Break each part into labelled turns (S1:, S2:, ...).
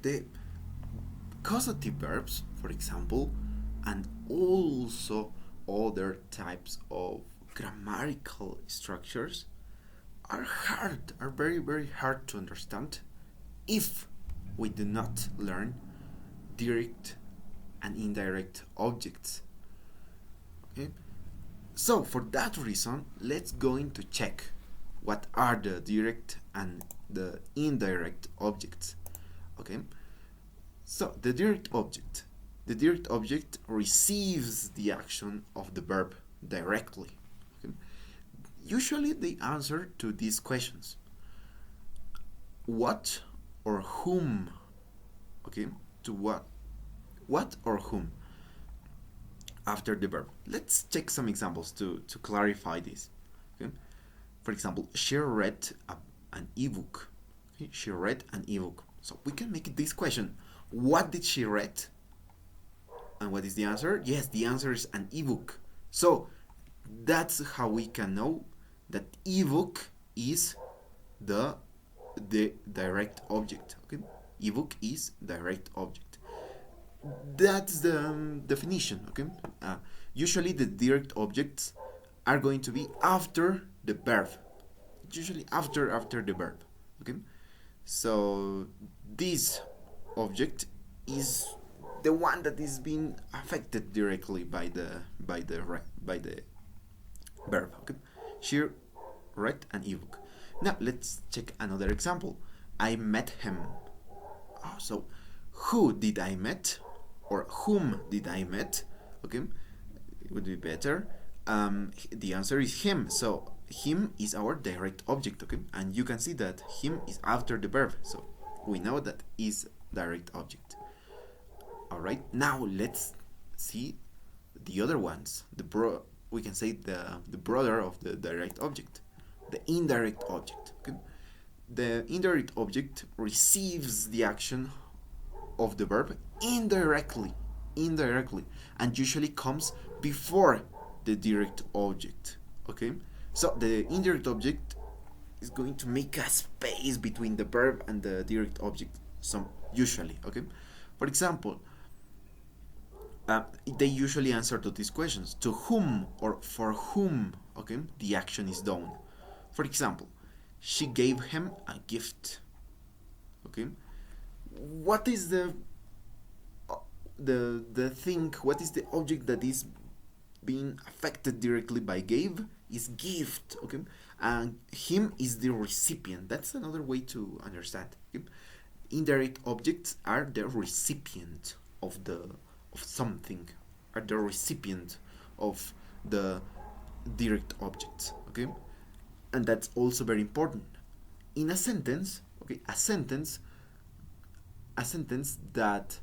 S1: the causative verbs, for example, and also other types of grammatical structures are very, very hard to understand if we do not learn direct and indirect objects. Okay? So for that reason, let's go into check what are the direct and the indirect objects. Okay? So the direct object receives the action of the verb directly. Okay? Usually the answer to these questions, what or whom, okay, to what or whom after the verb. Let's check some examples to clarify this. Okay? For example, she read an ebook. Okay? She read an ebook. So we can make this question: what did she read? And what is the answer? Yes, the answer is an ebook. So that's how we can know that ebook is the direct object. Okay, ebook is direct object. That's the definition. Okay, usually the direct objects are going to be after the verb. Usually after the verb. Okay, so this object is the one that is being affected directly by the verb. Okay, she read an ebook. Now let's check another example. I met him. Oh, so who did I met or whom did I met? Okay, it would be better. The answer is him. So him is our direct object. Okay, and you can see that him is after the verb. So we know that is direct object. Alright, now let's see the other ones. We can say the brother of the direct object, the indirect object. Okay? The indirect object receives the action of the verb indirectly, and usually comes before the direct object. Okay, so the indirect object is going to make a space between the verb and the direct object. Some usually, okay. For example, they usually answer to these questions: to whom or for whom, okay, the action is done. For example, she gave him a gift. Okay, what is the thing? What is the object that is being affected directly by gave? Is gift. Okay, and him is the recipient. That's another way to understand. Okay? Indirect objects are the recipient of something, are the recipient of the direct objects. Okay, and that's also very important in a sentence. Okay, a sentence that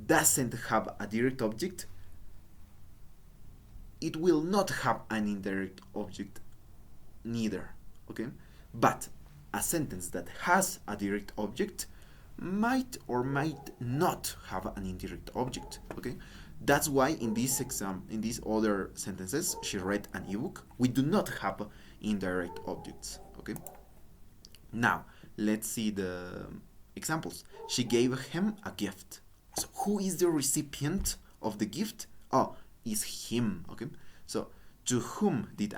S1: doesn't have a direct object, it will not have an indirect object neither. Okay, but a sentence that has a direct object might or might not have an indirect object. Okay, that's why in this exam, in these other sentences, she read an ebook, we do not have indirect objects. Okay, now let's see the examples. She gave him a gift. So who is the recipient of the gift? Oh, is him. Okay, so to whom did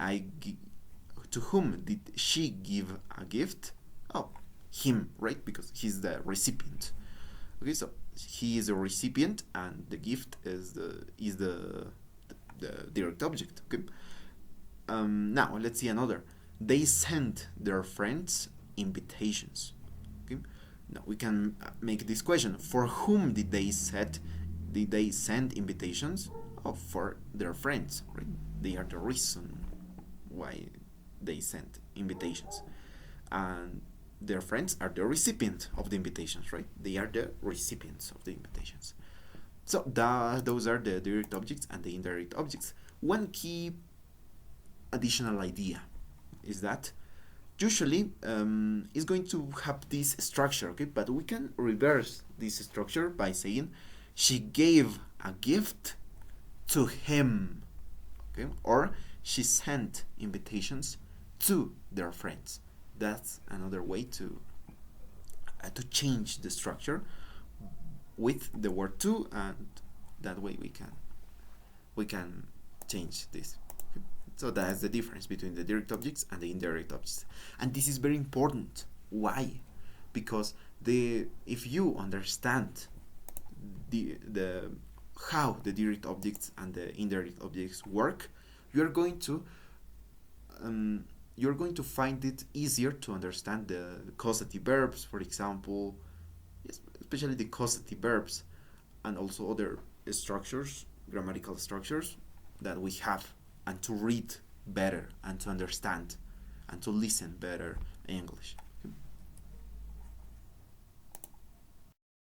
S1: she give a gift? Oh, him, right? Because he's the recipient. Okay, so he is a recipient, and the gift is the direct object. Okay. Now let's see another. They sent their friends invitations. Okay. Now we can make this question: for whom did they send invitations? Oh, for their friends, right? They are the reason why they sent invitations, and their friends are the recipient of the invitations, right? They are the recipients of the invitations. So those are the direct objects and the indirect objects. One key additional idea is that usually is going to have this structure, okay? But we can reverse this structure by saying she gave a gift to him, okay? Or she sent invitations to their friends. That's another way to to change the structure with the word to, and that way we can change this. So that's the difference between the direct objects and the indirect objects. And this is very important. Why? Because if you understand the how the direct objects and the indirect objects work, you're going to find it easier to understand the causative verbs, for example, especially the causative verbs, and also other structures, grammatical structures that we have, and to read better and to understand and to listen better English.